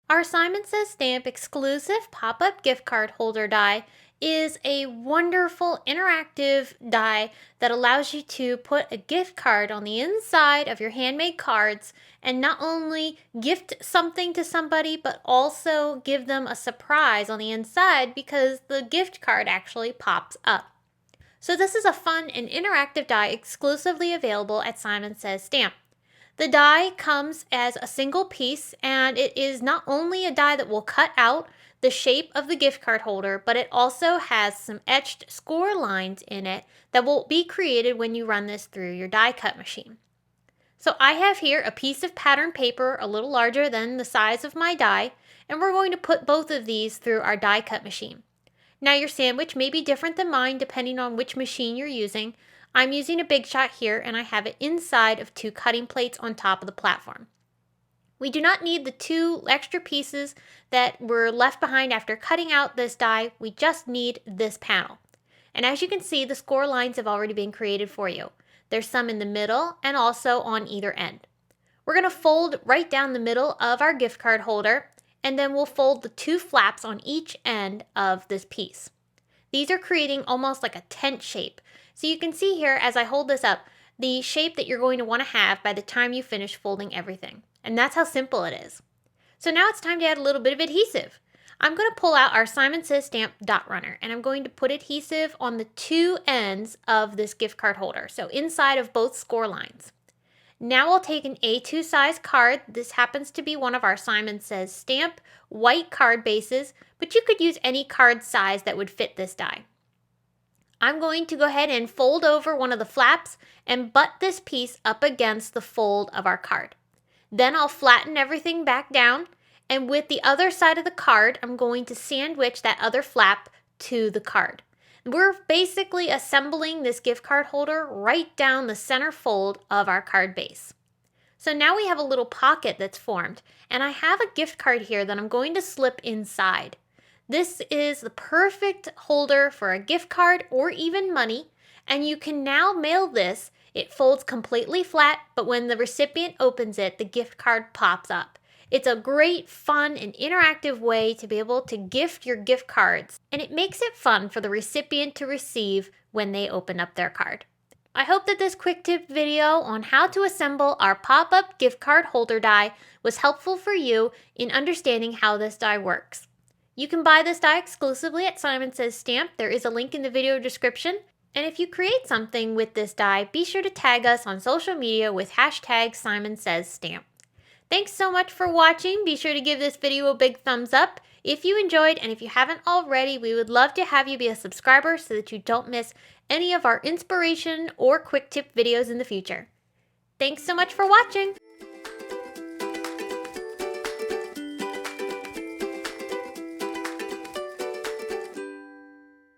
Our Simon Says Stamp exclusive pop-up gift card holder die is a wonderful interactive die that allows you to put a gift card on the inside of your handmade cards and not only gift something to somebody but also give them a surprise on the inside because the gift card actually pops up. So this is a fun and interactive die exclusively available at Simon Says Stamp. The die comes as a single piece, and it is not only a die that will cut out the shape of the gift card holder, but it also has some etched score lines in it that will be created when you run this through your die cut machine. So I have here a piece of pattern paper a little larger than the size of my die, and we're going to put both of these through our die cut machine. Now your sandwich may be different than mine depending on which machine you're using. I'm using a Big Shot here, and I have it inside of 2 cutting plates on top of the platform. We do not need the 2 extra pieces that were left behind after cutting out this die. We just need this panel. And as you can see, the score lines have already been created for you. There's some in the middle and also on either end. We're going to fold right down the middle of our gift card holder, and then we'll fold the 2 flaps on each end of this piece. These are creating almost like a tent shape. So you can see here as I hold this up, the shape that you're going to want to have by the time you finish folding everything. And that's how simple it is. So now it's time to add a little bit of adhesive. I'm going to pull out our Simon Says Stamp dot runner, and I'm going to put adhesive on the 2 ends of this gift card holder, so inside of both score lines. Now I'll take an A2 size card. This happens to be one of our Simon Says Stamp white card bases, but you could use any card size that would fit this die. I'm going to go ahead and fold over one of the flaps and butt this piece up against the fold of our card. Then I'll flatten everything back down, and with the other side of the card, I'm going to sandwich that other flap to the card. We're basically assembling this gift card holder right down the center fold of our card base. So now we have a little pocket that's formed, and I have a gift card here that I'm going to slip inside. This is the perfect holder for a gift card or even money, and you can now mail this. It folds completely flat, but when the recipient opens it, the gift card pops up. It's a great, fun, and interactive way to be able to gift your gift cards, and it makes it fun for the recipient to receive when they open up their card. I hope that this quick tip video on how to assemble our pop-up gift card holder die was helpful for you in understanding how this die works. You can buy this die exclusively at Simon Says Stamp. There is a link in the video description. And if you create something with this die, be sure to tag us on social media with hashtag Simon Says Stamp. Thanks so much for watching. Be sure to give this video a big thumbs up if you enjoyed, and if you haven't already, we would love to have you be a subscriber so that you don't miss any of our inspiration or quick tip videos in the future. Thanks so much for watching.